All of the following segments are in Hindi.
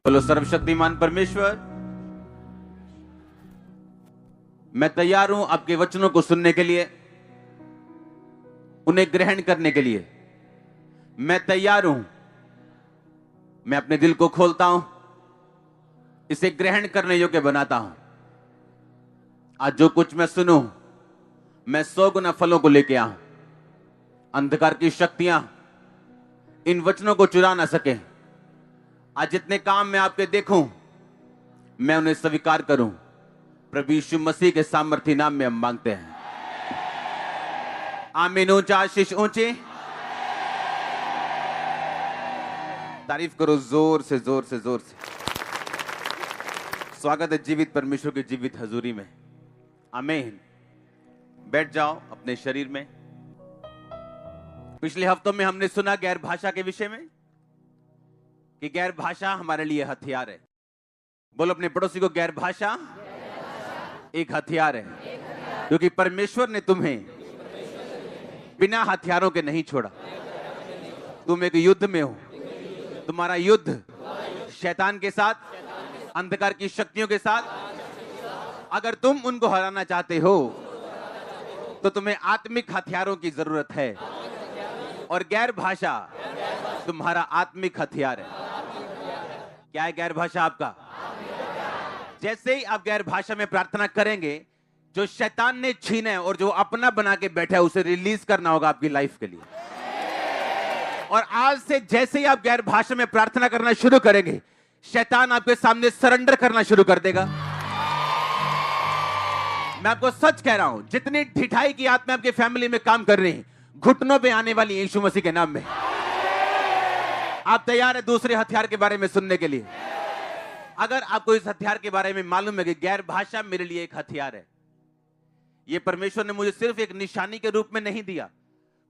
बोलो सर्वशक्तिमान परमेश्वर, मैं तैयार हूं आपके वचनों को सुनने के लिए, उन्हें ग्रहण करने के लिए। मैं तैयार हूं। मैं अपने दिल को खोलता हूं, इसे ग्रहण करने योग्य बनाता हूं। आज जो कुछ मैं सुनूं, मैं 100 गुना फलों को लेके आऊं। अंधकार की शक्तियां इन वचनों को चुरा ना सके। आज जितने काम मैं आपके देखूं, मैं उन्हें स्वीकार करूं। प्रभु यीशु मसीह के सामर्थ्य नाम में हम मांगते हैं, आमीन। ऊंचा आशीष ऊंचे तारीफ करो, जोर से जोर से जोर से। स्वागत है जीवित परमेश्वर की जीवित हजूरी में, आमीन। बैठ जाओ अपने शरीर में। पिछले हफ्तों में हमने सुना गैर भाषा के विषय में कि गैर भाषा हमारे लिए हथियार है। बोलो अपने पड़ोसी को, गैर भाषा एक हथियार है, क्योंकि परमेश्वर ने तुम्हें बिना हथियारों के नहीं छोड़ा। तुम एक युद्ध में हो। तुम्हारा युद्ध शैतान के साथ, अंधकार की शक्तियों के साथ। अगर तुम उनको हराना चाहते हो तो तुम्हें आत्मिक हथियारों की जरूरत है, और गैर भाषा तुम्हारा आत्मिक हथियार है। क्या है गैर भाषा आपका? जैसे ही आप गैर भाषा में प्रार्थना करेंगे, जो शैतान ने छीना है और जो अपना बना के बैठा है, उसे रिलीज करना होगा आपकी लाइफ के लिए। और आज से जैसे ही आप गैर भाषा में प्रार्थना करना शुरू करेंगे, शैतान आपके सामने सरेंडर करना शुरू कर देगा। मैं आपको सच कह रहा हूं, जितनी ढिठाई की आत्मा आपके फैमिली में काम कर रही है, घुटनों पे आने वाली यीशु मसीह के नाम में। आप तैयार है दूसरे हथियार के बारे में सुनने के लिए? अगर आपको इस हथियार के बारे में मालूम है कि गैर भाषा मेरे लिए एक हथियार है, यह परमेश्वर ने मुझे सिर्फ एक निशानी के रूप में नहीं दिया,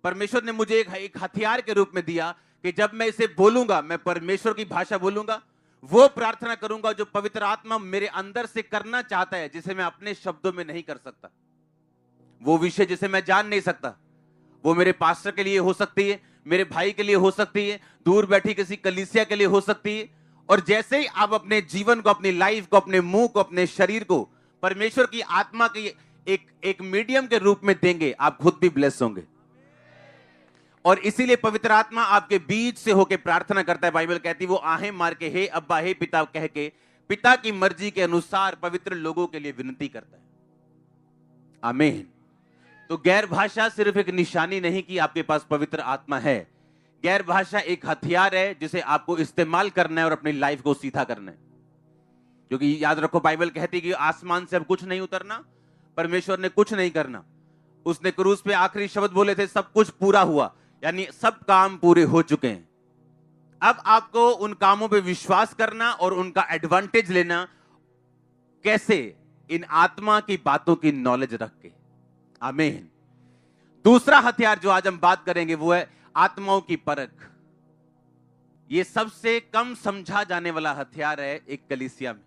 परमेश्वर ने मुझे एक हथियार के रूप में दिया कि जब मैं इसे बोलूंगा, मैं परमेश्वर की भाषा बोलूंगा, वो प्रार्थना करूंगा जो पवित्र आत्मा मेरे अंदर से करना चाहता है, जिसे मैं अपने शब्दों में नहीं कर सकता। वो विषय जिसे मैं जान नहीं सकता, वो मेरे पास्टर के लिए हो सकती है, मेरे भाई के लिए हो सकती है, दूर बैठी किसी कलीसिया के लिए हो सकती है। और जैसे ही आप अपने जीवन को, अपनी लाइफ को, अपने मुंह को, अपने शरीर को परमेश्वर की आत्मा के एक मीडियम के रूप में देंगे, आप खुद भी ब्लेस होंगे। और इसीलिए पवित्र आत्मा आपके बीच से होकर प्रार्थना करता है। बाइबल कहती है वो आहें मार के हे अब्बा हे पिता कह के पिता की मर्जी के अनुसार पवित्र लोगों के लिए विनती करता है, आमीन। तो गैर भाषा सिर्फ एक निशानी नहीं कि आपके पास पवित्र आत्मा है। गैर भाषा एक हथियार है जिसे आपको इस्तेमाल करना है और अपनी लाइफ को सीधा करना है। क्योंकि याद रखो, बाइबल कहती है कि आसमान से अब कुछ नहीं उतरना, परमेश्वर ने कुछ नहीं करना। उसने क्रूस पे आखिरी शब्द बोले थे, सब कुछ पूरा हुआ, यानी सब काम पूरे हो चुके हैं। अब आपको उन कामों पे विश्वास करना और उनका एडवांटेज लेना। कैसे? इन आत्मा की बातों की नॉलेज रख के, आमीन। दूसरा हथियार जो आज हम बात करेंगे वो है आत्माओं की परख। यह सबसे कम समझा जाने वाला हथियार है एक कलीसिया में।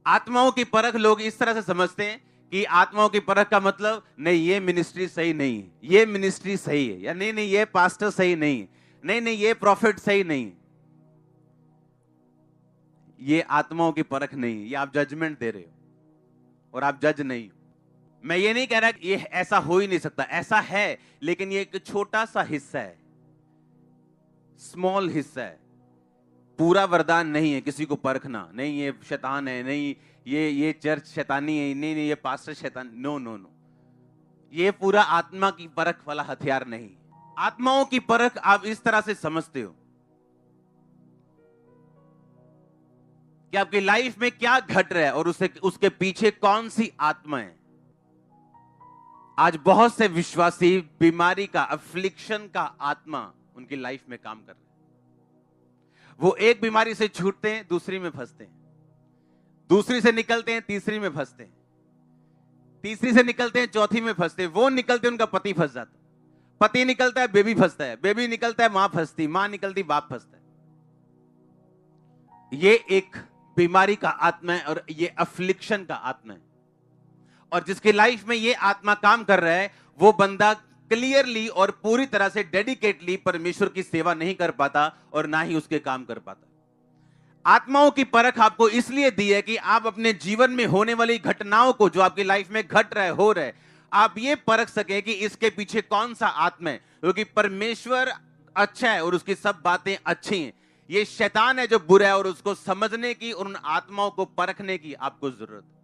आत्माओं की परख लोग इस तरह से समझते हैं कि आत्माओं की परख का मतलब, नहीं ये मिनिस्ट्री सही नहीं है, ये मिनिस्ट्री सही है, या नहीं ये पास्टर सही नहीं है, नहीं ये प्रॉफिट सही नहीं। ये आत्माओं की परख नहीं, ये आप जजमेंट दे रहे हो और आप जज नहीं हो। मैं ये नहीं कह रहा कि ये ऐसा हो ही नहीं सकता, ऐसा है, लेकिन ये एक छोटा सा हिस्सा है, स्मॉल हिस्सा है। पूरा वरदान नहीं है किसी को परखना। नहीं ये शैतान है, नहीं ये चर्च शैतानी है, नहीं ये पास्टर शैतान, नो नो नो। ये पूरा आत्मा की परख वाला हथियार नहीं। आत्माओं की परख आप इस तरह से समझते हो कि आपकी लाइफ में क्या घट रहा है और उसके पीछे कौन सी आत्मा है। आज बहुत से विश्वासी बीमारी का, अफ्लिक्शन का आत्मा उनकी लाइफ में काम कर रहे हैं। वो एक बीमारी से छूटते हैं, दूसरी में फंसते हैं, दूसरी से निकलते हैं, तीसरी में फंसते हैं, तीसरी से निकलते हैं, चौथी में फंसते हैं। वो निकलते उनका पति फंस जाता है, पति निकलता है, बेबी फंसता है, बेबी निकलता है, मां फंसती, मां निकलती, बाप फंसता है। ये एक बीमारी का आत्मा है और ये अफ्लिक्शन का आत्मा है। और जिसकी लाइफ में ये आत्मा काम कर रहा है, वो बंदा क्लियरली और पूरी तरह से डेडिकेटली परमेश्वर की सेवा नहीं कर पाता और ना ही उसके काम कर पाता। आत्माओं की परख आपको इसलिए दी है कि आप अपने जीवन में होने वाली घटनाओं को, जो आपकी लाइफ में घट रहे हो रहे, आप ये परख सके कि इसके पीछे कौन सा आत्मा है, क्योंकि परमेश्वर अच्छा है और उसकी सब बातें अच्छी हैं। ये शैतान है जो बुरा है और उसको समझने की और उन आत्माओं को परखने की आपको जरूरत है।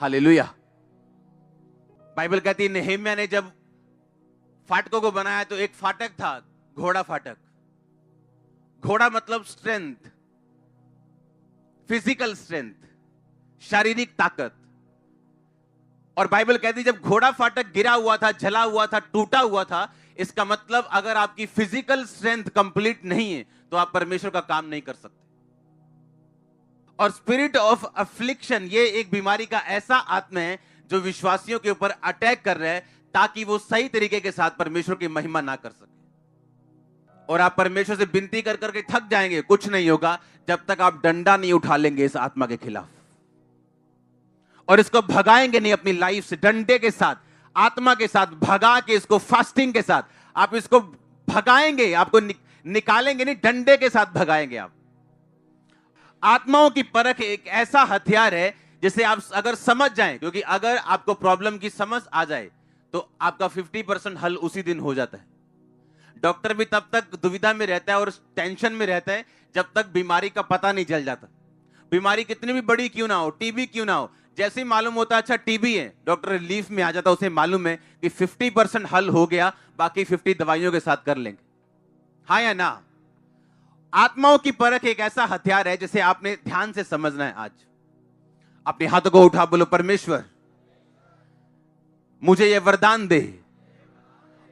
हालेलुया। बाइबल कहती है नेहेमिया ने जब फाटकों को बनाया तो एक फाटक था, घोड़ा फाटक। घोड़ा मतलब स्ट्रेंथ, फिजिकल स्ट्रेंथ, शारीरिक ताकत। और बाइबल कहती है जब घोड़ा फाटक गिरा हुआ था, जला हुआ था, टूटा हुआ था, इसका मतलब अगर आपकी फिजिकल स्ट्रेंथ कंप्लीट नहीं है तो आप परमेश्वर का काम नहीं कर सकते। और स्पिरिट ऑफ अफ्लिक्शन, ये एक बीमारी का ऐसा आत्मा है जो विश्वासियों के ऊपर अटैक कर रहा है ताकि वो सही तरीके के साथ परमेश्वर की महिमा ना कर सके। और आप परमेश्वर से विनती कर करके थक जाएंगे, कुछ नहीं होगा जब तक आप डंडा नहीं उठा लेंगे इस आत्मा के खिलाफ और इसको भगाएंगे नहीं अपनी लाइफ से। डंडे के साथ, आत्मा के साथ भगा के, इसको फास्टिंग के साथ आप इसको भगाएंगे, आपको निकालेंगे नहीं, डंडे के साथ भगाएंगे आप। आत्माओं की परख एक ऐसा हथियार है जिसे आप अगर समझ जाएं, क्योंकि अगर आपको प्रॉब्लम की समझ आ जाए तो आपका 50% हल उसी दिन हो जाता है। डॉक्टर भी तब तक दुविधा में रहता है और टेंशन में रहता है जब तक बीमारी का पता नहीं चल जाता। बीमारी कितनी भी बड़ी क्यों ना हो, टीबी क्यों ना हो, जैसे ही मालूम होता अच्छा टीबी है, डॉक्टर रिलीफ में आ जाता, उसे मालूम है कि 50% हल हो गया, बाकी 50 दवाइयों के साथ कर लेंगे। हाँ या ना? आत्माओं की परख एक ऐसा हथियार है जिसे आपने ध्यान से समझना है। आज अपने हाथों को उठा, बोलो परमेश्वर मुझे यह वरदान दे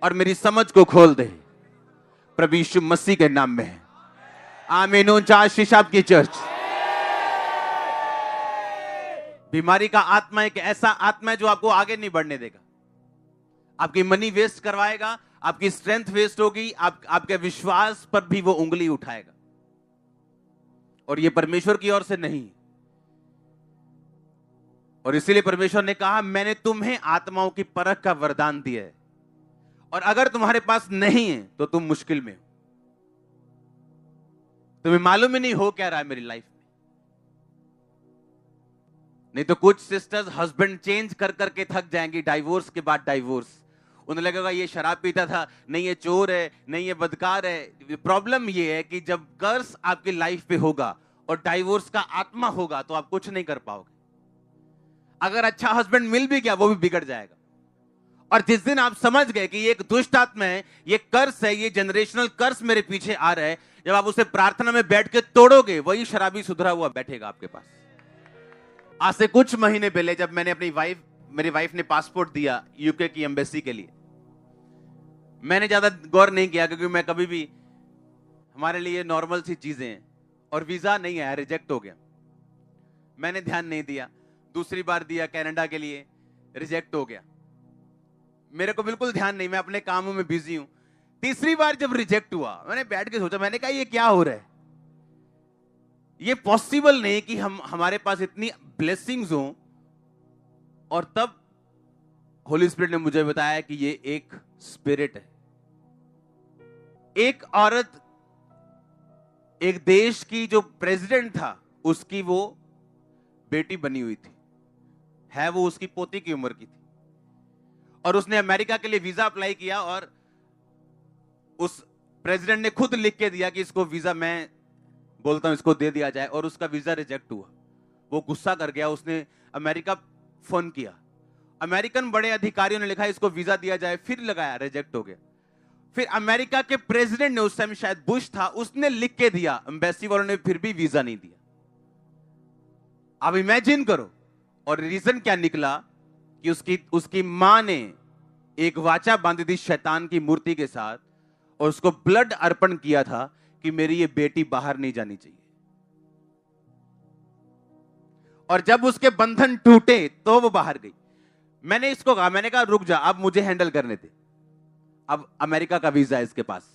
और मेरी समझ को खोल दे, प्रभु यीशु मसीह के नाम में। आमीन। 49 शीशाब की चर्च। बीमारी का आत्मा एक ऐसा आत्मा है जो आपको आगे नहीं बढ़ने देगा, आपकी मनी वेस्ट करवाएगा, आपकी स्ट्रेंथ वेस्ट होगी, आपके विश्वास पर भी वो उंगली उठाएगा और ये परमेश्वर की ओर से नहीं। और इसीलिए परमेश्वर ने कहा मैंने तुम्हें आत्माओं की परख का वरदान दिया है और अगर तुम्हारे पास नहीं है तो तुम मुश्किल में हो। तुम्हें मालूम ही नहीं हो क्या रहा है मेरी लाइफ में। नहीं तो कुछ सिस्टर्स हस्बैंड चेंज कर करके थक जाएंगी, डाइवोर्स के बाद डाइवोर्स। उन्हें लगेगा ये शराब पीता था, नहीं ये चोर है, नहीं ये बदकार है। प्रॉब्लम ये है कि जब कर्ज आपकी लाइफ पे होगा और डाइवोर्स का आत्मा होगा तो आप कुछ नहीं कर पाओगे। अगर अच्छा हस्बैंड मिल भी गया वो भी बिगड़ जाएगा। और जिस दिन आप समझ गए कि ये एक दुष्ट आत्मा है, ये कर्ज है, ये जनरेशनल कर्ज मेरे पीछे आ रहा है, जब आप उसे प्रार्थना में बैठ के तोड़ोगे, वही शराबी सुधरा हुआ बैठेगा आपके पास। आज से कुछ महीने पहले जब मैंने मेरी वाइफ ने पासपोर्ट दिया यूके की एम्बेसी के लिए, मैंने ज्यादा गौर नहीं किया क्योंकि मैं कभी भी, हमारे लिए नॉर्मल सी चीजें हैं, और वीजा नहीं आया, रिजेक्ट हो गया। मैंने ध्यान नहीं दिया। दूसरी बार दिया कनाडा के लिए, रिजेक्ट हो गया। मेरे को बिल्कुल ध्यान नहीं, मैं अपने कामों में बिजी हूं। तीसरी बार जब रिजेक्ट हुआ, मैंने बैठ के सोचा, मैंने कहा ये क्या हो रहा है? ये पॉसिबल नहीं कि हमारे पास इतनी ब्लेसिंग्स हो। और तब होली स्पिरिट ने मुझे बताया कि ये एक स्पिरिट है। एक औरत, एक देश की जो प्रेसिडेंट था, उसकी वो बेटी बनी हुई थी, है वो उसकी पोती की उम्र की थी, और उसने अमेरिका के लिए वीजा अप्लाई किया और उस प्रेसिडेंट ने खुद लिख के दिया कि इसको वीजा, मैं बोलता हूं इसको दे दिया जाए, और उसका वीजा रिजेक्ट हुआ। वो गुस्सा कर गया, उसने अमेरिका फोन किया, अमेरिकन बड़े अधिकारियों ने लिखा इसको वीजा दिया जाए, फिर लगाया, रिजेक्ट हो गया। फिर अमेरिका के प्रेसिडेंट ने, उस समय शायद बुश था, उसने लिख के दिया, एम्बेसी वालों ने फिर भी वीजा नहीं दिया। अब इमेजिन करो। और रीजन क्या निकला कि उसकी मां ने एक वाचा बांधी थी शैतान की मूर्ति के साथ और उसको ब्लड अर्पण किया था कि मेरी ये बेटी बाहर नहीं जानी चाहिए। और जब उसके बंधन टूटे तो वो बाहर गई। मैंने इसको कहा, मैंने कहा रुक जा, अब मुझे हैंडल करने दे, अब अमेरिका का वीजा है इसके पास।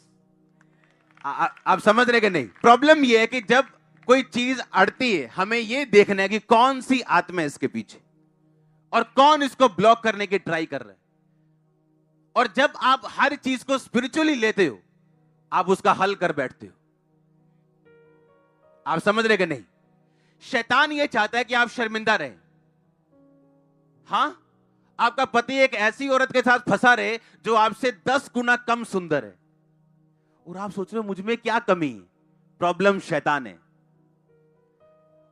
आप समझ रहे कि नहीं? प्रॉब्लम यह है कि जब कोई चीज अड़ती है, हमें यह देखना है कि कौन सी आत्मा है इसके पीछे और कौन इसको ब्लॉक करने की ट्राई कर रहा है। और जब आप हर चीज को स्पिरिचुअली लेते हो, आप उसका हल कर बैठते हो। आप समझ रहे कि नहीं? शैतान यह चाहता है कि आप शर्मिंदा रहें। हां, आपका पति एक ऐसी औरत के साथ फंसा रहे जो आपसे 10 गुना कम सुंदर है, और आप सोच रहे हो मुझ में क्या कमी है। प्रॉब्लम शैतान है।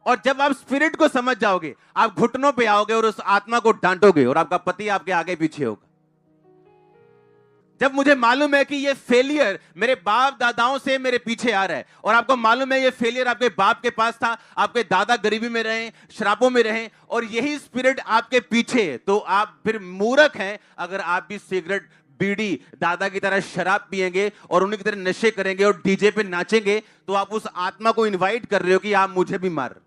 और जब आप स्पिरिट को समझ जाओगे, आप घुटनों पे आओगे और उस आत्मा को डांटोगे, और आपका पति आपके आगे पीछे होगा। जब मुझे मालूम है कि ये फेलियर मेरे बाप दादाओं से मेरे पीछे आ रहा है, और आपको मालूम है ये फेलियर आपके बाप के पास था, आपके दादा गरीबी में रहे, शराबों में रहे, और यही स्पिरिट आपके पीछे है, तो आप फिर मूर्ख हैं अगर आप भी सिगरेट, बीड़ी, दादा की तरह शराब पिएंगे और उन्हीं की तरह नशे करेंगे और डीजे पे नाचेंगे, तो आप उस आत्मा को इनवाइट कर रहे हो कि आप मुझे भी मार।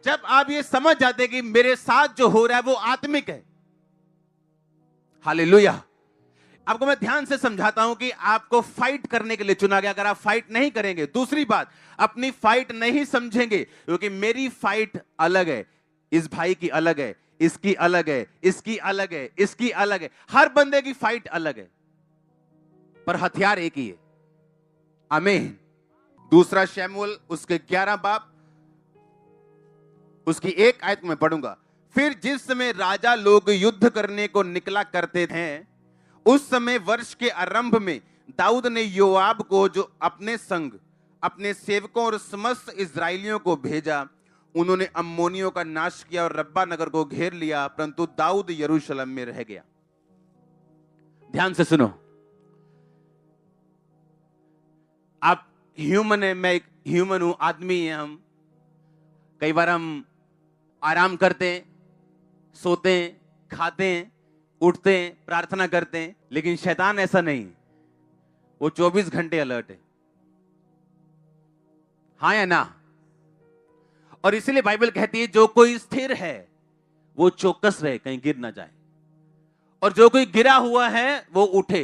जब आप ये समझ जाते कि मेरे साथ जो हो रहा है वो आत्मिक है, हालेलुया। आपको मैं ध्यान से समझाता हूं कि आपको फाइट करने के लिए चुना गया। अगर आप फाइट नहीं करेंगे, दूसरी बात, अपनी फाइट नहीं समझेंगे, क्योंकि मेरी फाइट अलग है, इस भाई की अलग है, इसकी अलग है, इसकी अलग है, इसकी अलग है, हर बंदे की फाइट अलग है, पर हथियार एक ही है। आमीन। दूसरा शमूएल उसके 11 बाब उसकी 1 आयत में पढ़ूंगा। फिर जिस समय राजा लोग युद्ध करने को निकला करते थे, उस समय वर्ष के आरंभ में दाऊद ने योआब को, जो अपने संग अपने सेवकों और समस्त इस्राएलियों को भेजा, उन्होंने अम्मोनियों का नाश किया और रब्बा नगर को घेर लिया, परंतु दाऊद यरूशलेम में रह गया। ध्यान से सुनो। आप ह्यूमन है, मैं एक ह्यूमन हूं, आदमी है हम। कई बार हम आराम करते हैं, सोते हैं, खाते हैं, उठते हैं, प्रार्थना करते हैं, लेकिन शैतान ऐसा नहीं। वो 24 घंटे अलर्ट है। हाँ या ना? और इसलिए बाइबल कहती है जो कोई स्थिर है वो चौकस रहे, कहीं गिर ना जाए, और जो कोई गिरा हुआ है वो उठे,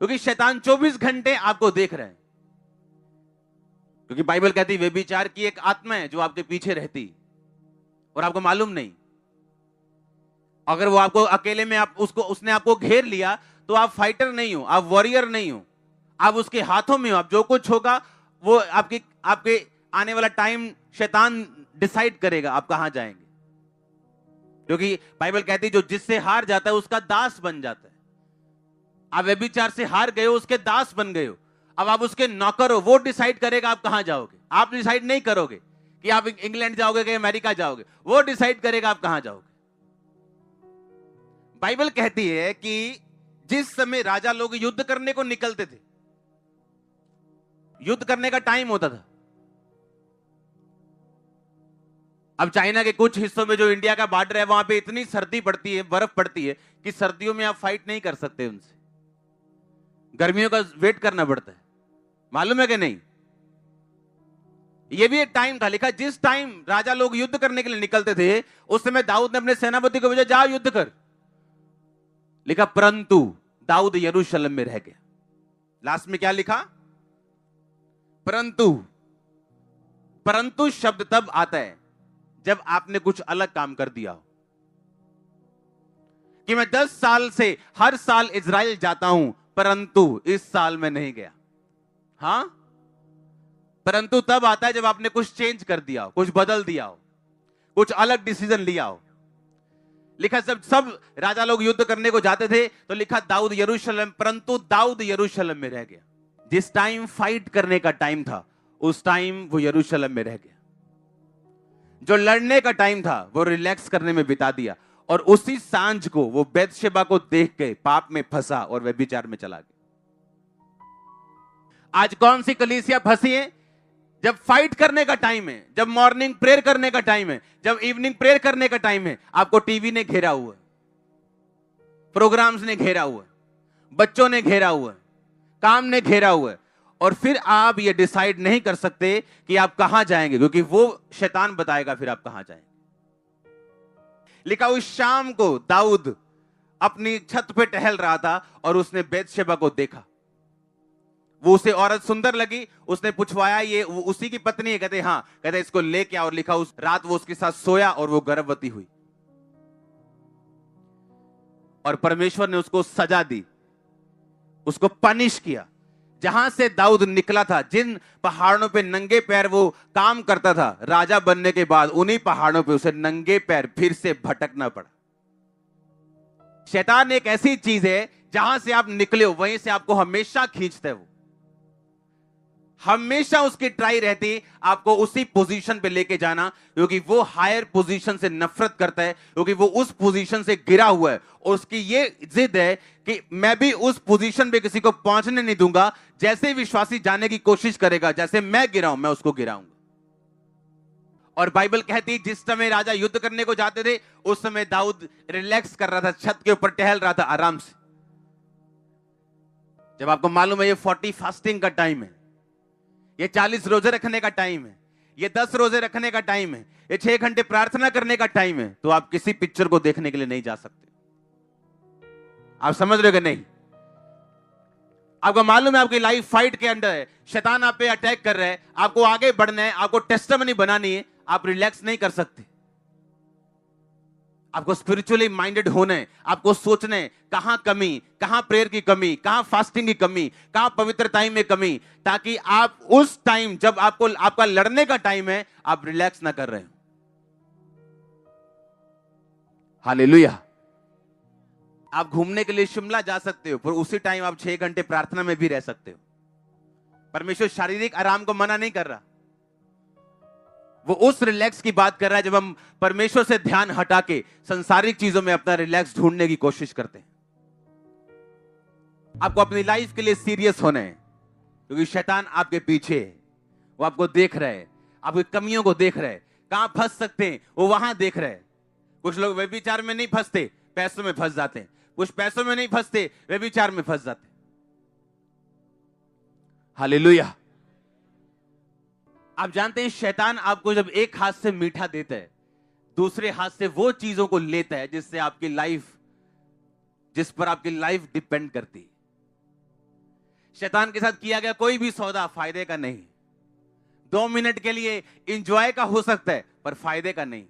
क्योंकि शैतान 24 घंटे आपको देख रहे हैं। क्योंकि बाइबल कहती है व्यभिचार की एक आत्मा है जो आपके पीछे रहती और आपको मालूम नहीं। अगर वो आपको अकेले में उसने आपको घेर लिया, तो आप फाइटर नहीं हो, आप वॉरियर नहीं हो, आप उसके हाथों में हो। आप जो कुछ होगा वो आपके आने वाला टाइम शैतान डिसाइड करेगा आप कहां जाएंगे। क्योंकि बाइबल कहती है जो जिससे हार जाता है उसका दास बन जाता है। आप व्यभिचार से हार गए हो, उसके दास बन गए हो, अब आप उसके नौकर हो। वो डिसाइड करेगा आप कहां जाओगे। आप डिसाइड नहीं करोगे कि आप इंग्लैंड जाओगे कि अमेरिका जाओगे, वो डिसाइड करेगा आप कहां जाओगे। बाइबल कहती है कि जिस समय राजा लोग युद्ध करने को निकलते थे, युद्ध करने का टाइम होता था। अब चाइना के कुछ हिस्सों में जो इंडिया का बॉर्डर है, वहां पे इतनी सर्दी पड़ती है, बर्फ पड़ती है कि सर्दियों में आप फाइट नहीं कर सकते उनसे। गर्मियों का वेट करना पड़ता है। मालूम है कि नहीं? यह भी एक टाइम था। लिखा जिस टाइम राजा लोग युद्ध करने के लिए निकलते थे, उस समय दाऊद ने अपने सेनापति को भेजा, जाओ युद्ध कर। लिखा परंतु दाऊद यरूशलेम में रह गया। लास्ट में क्या लिखा? परंतु। परंतु शब्द तब आता है जब आपने कुछ अलग काम कर दिया हो। कि मैं 10 साल से हर साल इजराइल जाता हूं, परंतु इस साल में नहीं गया। हां, परंतु तब आता है जब आपने कुछ चेंज कर दिया हो, कुछ बदल दिया हो, कुछ अलग डिसीजन लिया हो। लिखा जब सब राजा लोग युद्ध करने को जाते थे तो लिखा दाऊद यरूशलेम, परंतु दाऊद यरूशलेम में रह गया। जिस टाइम फाइट करने का टाइम था उस टाइम वो यरूशलेम में रह गया। जो लड़ने का टाइम था वो रिलैक्स करने में बिता दिया, और उसी सांझ को वो बैतशेबा को देख के पाप में फंसा और व्यभिचार में चला गया। आज कौन सी कलीसिया फंसी है? जब फाइट करने का टाइम है, जब मॉर्निंग प्रेयर करने का टाइम है, जब इवनिंग प्रेयर करने का टाइम है, आपको टीवी ने घेरा हुआ है, प्रोग्राम्स ने घेरा हुआ है, बच्चों ने घेरा हुआ है, काम ने घेरा हुआ है, और फिर आप ये डिसाइड नहीं कर सकते कि आप कहां जाएंगे, क्योंकि वो शैतान बताएगा फिर आप कहां जाएंगे। लिखा उस शाम को दाऊद अपनी छत पे टहल रहा था और उसने बैतशेबा को देखा। वो उसे औरत सुंदर लगी, उसने पूछवाया ये वो उसी की पत्नी है? कहते हाँ। कहते इसको लेके आओ। और लिखा उस रात वो उसके साथ सोया और वो गर्भवती हुई। और परमेश्वर ने उसको सजा दी, उसको पनिश किया। जहां से दाऊद निकला था, जिन पहाड़ों पे नंगे पैर वो काम करता था, राजा बनने के बाद उन्हीं पहाड़ों पे उसे नंगे पैर फिर से भटकना पड़ा। शैतान एक ऐसी चीज है, जहां से आप निकले हो वहीं से आपको हमेशा खींचता है। वो हमेशा उसकी ट्राई रहती आपको उसी पोजीशन पे लेके जाना, क्योंकि वो हायर पोजीशन से नफरत करता है, क्योंकि वो उस पोजीशन से गिरा हुआ है और उसकी ये जिद है कि मैं भी उस पोजीशन पे किसी को पहुंचने नहीं दूंगा। जैसे विश्वासी जाने की कोशिश करेगा, जैसे मैं गिरा हूं, मैं उसको गिराऊंगा। और बाइबल कहती है जिस समय राजा युद्ध करने को जाते थे, उस समय दाऊद रिलैक्स कर रहा था, छत के ऊपर टहल रहा था आराम से। जब आपको मालूम है ये 40 फास्टिंग का टाइम है, ये 40 रोजे रखने का टाइम है, ये 10 रोजे रखने का टाइम है, ये 6 घंटे प्रार्थना करने का टाइम है, तो आप किसी पिक्चर को देखने के लिए नहीं जा सकते। आप समझ रहे हो कि नहीं? आपको मालूम है आपकी लाइफ फाइट के अंदर है, शैतान आप पे अटैक कर रहा है, आपको आगे बढ़ना है, आपको टेस्टिमनी बनानी है, आप रिलैक्स नहीं कर सकते। आपको स्पिरिचुअली माइंडेड होना है, आपको सोचना है कहां कमी, कहां प्रेयर की कमी, कहां फास्टिंग की कमी, कहां पवित्रता में कमी, ताकि आप उस टाइम जब आपका लड़ने का टाइम है, आप रिलैक्स ना कर रहे हो। हालेलुया। आप घूमने के लिए शिमला जा सकते हो, पर उसी टाइम आप 6 घंटे प्रार्थना में भी रह सकते हो। परमेश्वर शारीरिक आराम को मना नहीं कर रहा, वो उस रिलैक्स की बात कर रहा है जब हम परमेश्वर से ध्यान हटा के संसारिक चीजों में अपना रिलैक्स ढूंढने की कोशिश करते हैं। आपको अपनी लाइफ के लिए सीरियस होना है, क्योंकि शैतान आपके पीछे है, वो आपको देख रहा है, आपकी कमियों को देख रहा है, कहां फंस सकते हैं वो वहां देख रहा है। कुछ लोग व्यभिचार में नहीं फंसते, पैसों में फंस जाते हैं। कुछ पैसों में नहीं फंसते, व्यभिचार में फंस जाते हैं। हालेलुया। आप जानते हैं शैतान आपको जब एक हाथ से मीठा देता है, दूसरे हाथ से वो चीजों को लेता है जिससे आपकी लाइफ, जिस पर आपकी लाइफ डिपेंड करती है। शैतान के साथ किया गया कोई भी सौदा फायदे का नहीं। 2 मिनट के लिए एंजॉय का हो सकता है, पर फायदे का नहीं।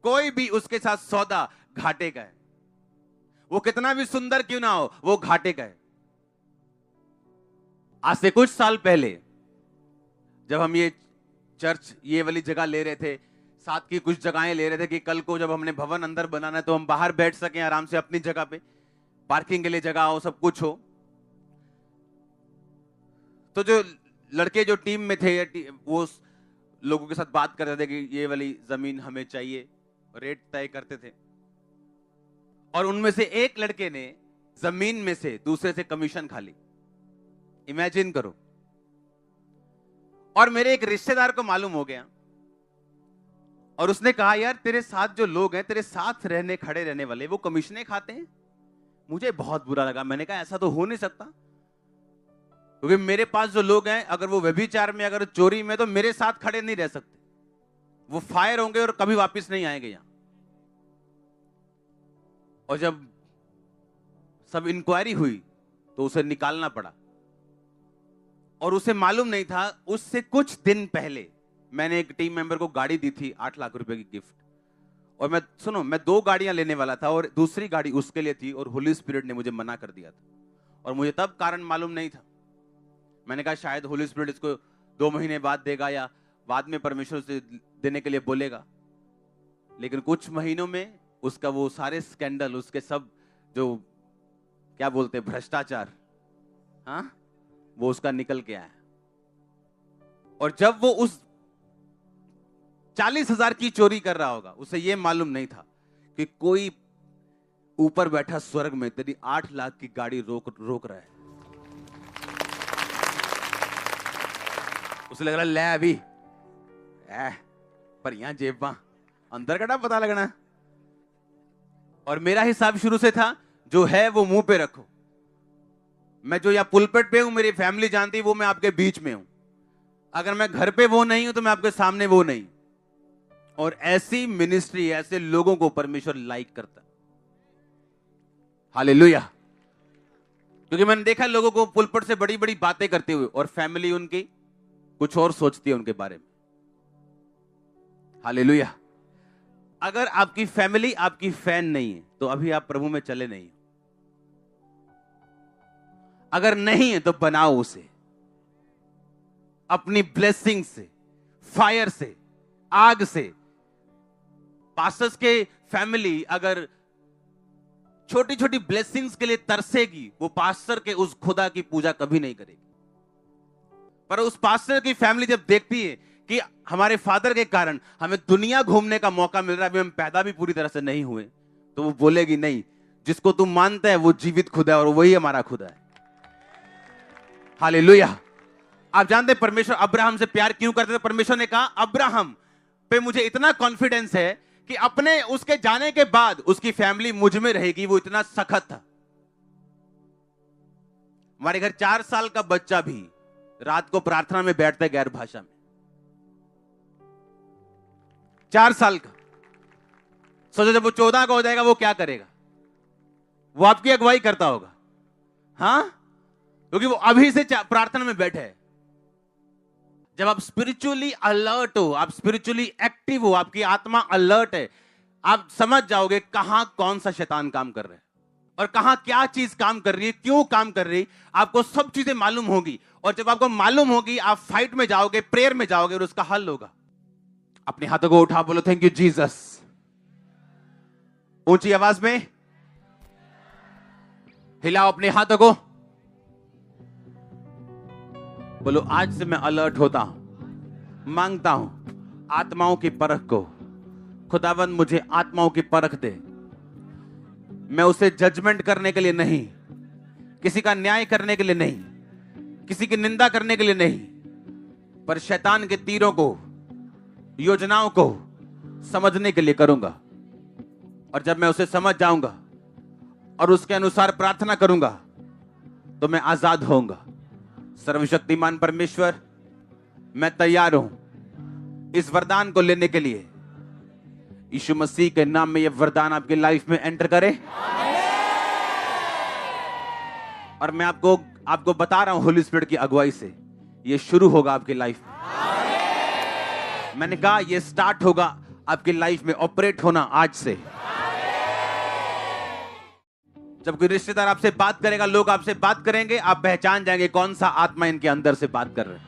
कोई भी उसके साथ सौदा घाटे का है। वो कितना भी सुंदर क्यों ना हो, वो घाटे का है। आज से कुछ साल पहले जब हम ये चर्च, ये वाली जगह ले रहे थे, साथ की कुछ जगहें ले रहे थे कि कल को जब हमने भवन अंदर बनाना है तो हम बाहर बैठ सकें आराम से अपनी जगह पे, पार्किंग के लिए जगह हो, सब कुछ हो। तो जो लड़के जो टीम में थे, वो लोगों के साथ बात कर रहे थे कि ये वाली जमीन हमें चाहिए, रेट तय करते थे। और उनमें से एक लड़के ने जमीन में से दूसरे से कमीशन खा ली। इमेजिन करो। और मेरे एक रिश्तेदार को मालूम हो गया और उसने कहा यार तेरे साथ जो लोग हैं, तेरे साथ रहने खड़े रहने वाले, वो कमीशनें खाते हैं। मुझे बहुत बुरा लगा। मैंने कहा ऐसा तो हो नहीं सकता, क्योंकि मेरे पास जो लोग हैं, अगर वो व्यभिचार में, अगर चोरी में, तो मेरे साथ खड़े नहीं रह सकते। वो फायर होंगे और कभी वापस नहीं आएंगे यहां। और जब सब इंक्वायरी हुई तो उसे निकालना पड़ा। और उसे मालूम नहीं था, उससे कुछ दिन पहले मैंने एक टीम मेंबर को गाड़ी दी थी, 8 लाख रुपए की गिफ्ट। और मैं 2 गाड़ियां लेने वाला था और दूसरी गाड़ी उसके लिए थी, और होली स्पिरिट ने मुझे मना कर दिया था। और मुझे तब कारण मालूम नहीं था। मैंने कहा शायद होली स्पिरिट इसको 2 महीने बाद देगा या बाद में परमेश्वर से देने के लिए बोलेगा। लेकिन कुछ महीनों में उसका वो सारे स्कैंडल, उसके सब जो क्या बोलते हैं भ्रष्टाचार, हाँ, वो उसका निकल के आया। और जब वो उस 40,000 की चोरी कर रहा होगा, उसे ये मालूम नहीं था कि कोई ऊपर बैठा स्वर्ग में तेरी 8 लाख की गाड़ी रोक रहा है। उसे लग रहा ले अभी पर यहां जेबा अंदर का पता लगना। और मेरा हिसाब शुरू से था, जो है वो मुंह पे रखो। मैं जो यहाँ पुलपेट पे हूं, मेरी फैमिली जानती है वो मैं आपके बीच में हूं। अगर मैं घर पे वो नहीं हूं तो मैं आपके सामने वो नहीं। और ऐसी मिनिस्ट्री, ऐसे लोगों को परमेश्वर लाइक करता। हालेलुया। क्योंकि मैंने देखा लोगों को पुलपेट से बड़ी बड़ी बातें करते हुए, और फैमिली उनकी कुछ और सोचती है उनके बारे में। हालेलुया। अगर आपकी फैमिली आपकी फैन नहीं है तो अभी आप प्रभु में चले नहीं। अगर नहीं है तो बनाओ उसे अपनी ब्लेसिंग से, फायर से, आग से। पास्टर्स के फैमिली अगर छोटी छोटी ब्लेसिंग्स के लिए तरसेगी, वो पास्टर के उस खुदा की पूजा कभी नहीं करेगी। पर उस पास्टर की फैमिली जब देखती है कि हमारे फादर के कारण हमें दुनिया घूमने का मौका मिल रहा है, अभी हम पैदा भी पूरी तरह से नहीं हुए, तो वो बोलेगी नहीं, जिसको तुम मानते हैं वो जीवित खुदा है और वही हमारा खुदा है। हालेलुया। आप जानते हैं परमेश्वर अब्राहम से प्यार क्यों करते थे? परमेश्वर ने कहा अब्राहम पे मुझे इतना कॉन्फिडेंस है कि अपने उसके जाने के बाद उसकी फैमिली मुझ में रहेगी। वो इतना सख्त था। हमारे घर 4 साल का बच्चा भी रात को प्रार्थना में बैठता है गैर भाषा में। 4 साल का। सोचो जब वो 14 का हो जाएगा वो क्या करेगा? वो आपकी अगुवाई करता होगा, हाँ, क्योंकि वो अभी से प्रार्थना में बैठे है। जब आप स्पिरिचुअली अलर्ट हो, आप स्पिरिचुअली एक्टिव हो, आपकी आत्मा अलर्ट है, आप समझ जाओगे कहां कौन सा शैतान काम कर रहा है और कहां क्या चीज काम कर रही है, क्यों काम कर रही है। आपको सब चीजें मालूम होगी और जब आपको मालूम होगी आप फाइट में जाओगे, प्रेयर में जाओगे और उसका हल होगा। अपने हाथों को उठा बोलो थैंक यू जीसस। ऊंची आवाज में हिलाओ अपने हाथों को, बोलो आज से मैं अलर्ट होता हूं, मांगता हूं आत्माओं की परख को। खुदावंद मुझे आत्माओं की परख दे। मैं उसे जजमेंट करने के लिए नहीं, किसी का न्याय करने के लिए नहीं, किसी की निंदा करने के लिए नहीं, पर शैतान के तीरों को, योजनाओं को समझने के लिए करूंगा। और जब मैं उसे समझ जाऊंगा और उसके अनुसार प्रार्थना करूंगा तो मैं आजाद होऊंगा। सर्वशक्तिमान परमेश्वर, मैं तैयार हूं इस वरदान को लेने के लिए। यीशु मसीह के नाम में यह वरदान आपकी लाइफ में एंटर करे। और मैं आपको बता रहा हूं होली स्पिरिट की अगुवाई से यह शुरू होगा आपकी लाइफ में। मैंने कहा यह स्टार्ट होगा आपकी लाइफ में ऑपरेट होना आज से। जब कोई रिश्तेदार आपसे बात करेगा, लोग आपसे बात करेंगे, आप पहचान जाएंगे कौन सा आत्मा इनके अंदर से बात कर रहे हैं।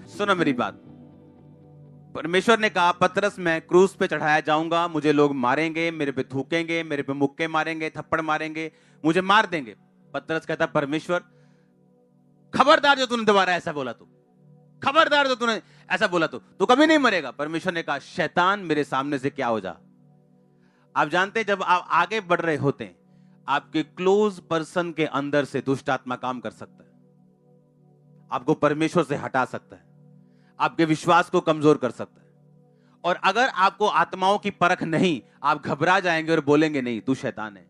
सुनो मेरी बात। परमेश्वर ने कहा पतरस मैं क्रूस पे चढ़ाया जाऊंगा, मुझे लोग मारेंगे, मेरे पे थूकेंगे, मेरे पे मुक्के मारेंगे, थप्पड़ मारेंगे, मुझे मार देंगे। पतरस कहता परमेश्वर खबरदार जो तूने दोबारा ऐसा बोला, तो खबरदार जो तूने ऐसा बोला, तो कभी नहीं मरेगा। परमेश्वर ने कहा शैतान मेरे सामने से क्या हो जा। आप जानते हैं जब आप आगे बढ़ रहे होते हैं, आपके क्लोज पर्सन के अंदर से दुष्ट आत्मा काम कर सकता है, आपको परमेश्वर से हटा सकता है, आपके विश्वास को कमजोर कर सकता है। और अगर आपको आत्माओं की परख नहीं, आप घबरा जाएंगे और बोलेंगे नहीं तू शैतान है।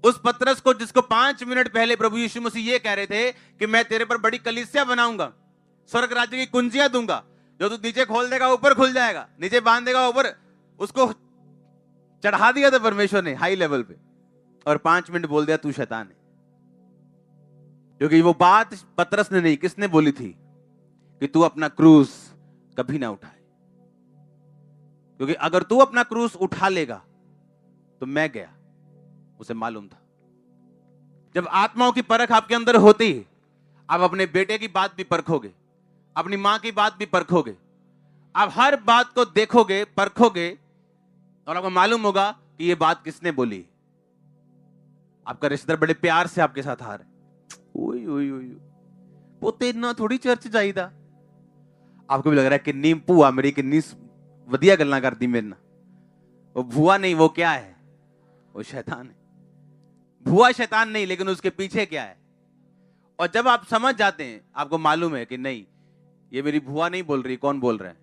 उस पतरस को जिसको 5 मिनट पहले प्रभु यीशु मसीह ये कह रहे थे कि मैं तेरे पर बड़ी कलीसिया बनाऊंगा, स्वर्ग राज्य की कुंजियां दूंगा, जो तू नीचे खोल देगा ऊपर खुल जाएगा, नीचे बांध देगा ऊपर, उसको चढ़ा दिया था परमेश्वर ने हाई लेवल पे और 5 मिनट बोल दिया तू शैतान है। क्योंकि वो बात पतरस ने नहीं, किसने बोली थी कि तू अपना क्रूस कभी ना उठाए। क्योंकि अगर तू अपना क्रूस उठा लेगा तो मैं गया, उसे मालूम था। जब आत्माओं की परख आपके अंदर होती है, आप अपने बेटे की बात भी परखोगे, अपनी मां की बात भी परखोगे, आप हर बात को देखोगे, परखोगे और आपको मालूम होगा कि ये बात किसने बोली। आपका रिश्तेदार बड़े प्यार से आपके साथ आ रहा है, ओए ओए ओए पोते इतना थोड़ी चर्च जाईदा। आपको भी लग रहा है किन्नी भूआ मेरी किन्नी वधिया गल्लां करदी मेरे नाल। वो भूआ नहीं, वो क्या है? वो शैतान है। भूआ शैतान नहीं, लेकिन उसके पीछे क्या है। और जब आप समझ जाते हैं, आपको मालूम है कि नहीं ये मेरी भूआ नहीं बोल रही, कौन बोल रहा है?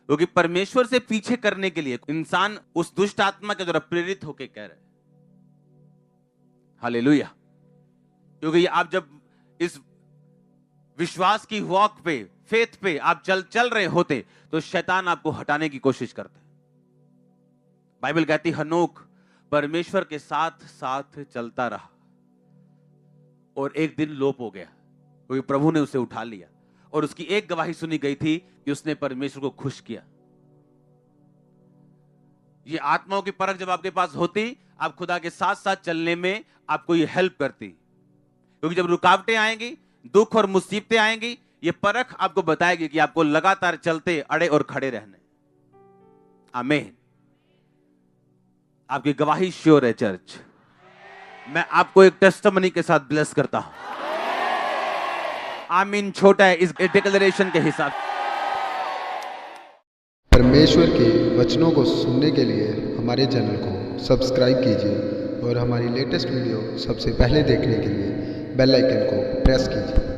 क्योंकि परमेश्वर से पीछे करने के लिए इंसान उस दुष्ट आत्मा के द्वारा प्रेरित होकर कह रहे हैं। हालेलुया। क्योंकि आप जब इस विश्वास की वॉक पे, फेथ पे आप चल रहे होते तो शैतान आपको हटाने की कोशिश करता है। बाइबल कहती हनोक परमेश्वर के साथ साथ चलता रहा और एक दिन लोप हो गया, क्योंकि प्रभु ने उसे उठा लिया और उसकी एक गवाही सुनी गई थी कि उसने परमेश्वर को खुश किया। ये आत्माओं की परख जब आपके पास होती, आप खुदा के साथ साथ चलने में आपको ये हेल्प करती। क्योंकि जब रुकावटें आएंगी, दुख और मुसीबतें आएंगी, ये परख आपको बताएगी कि आपको लगातार चलते, अड़े और खड़े रहने। आमीन। आपकी गवाही श्योर है चर्च। मैं आपको एक टेस्टिमनी के साथ ब्लेस करता हूं। आमीन छोटा है इस डिक्लेरेशन के हिसाब। परमेश्वर के वचनों को सुनने के लिए हमारे चैनल को सब्सक्राइब कीजिए और हमारी लेटेस्ट वीडियो सबसे पहले देखने के लिए बेल आइकन को प्रेस कीजिए।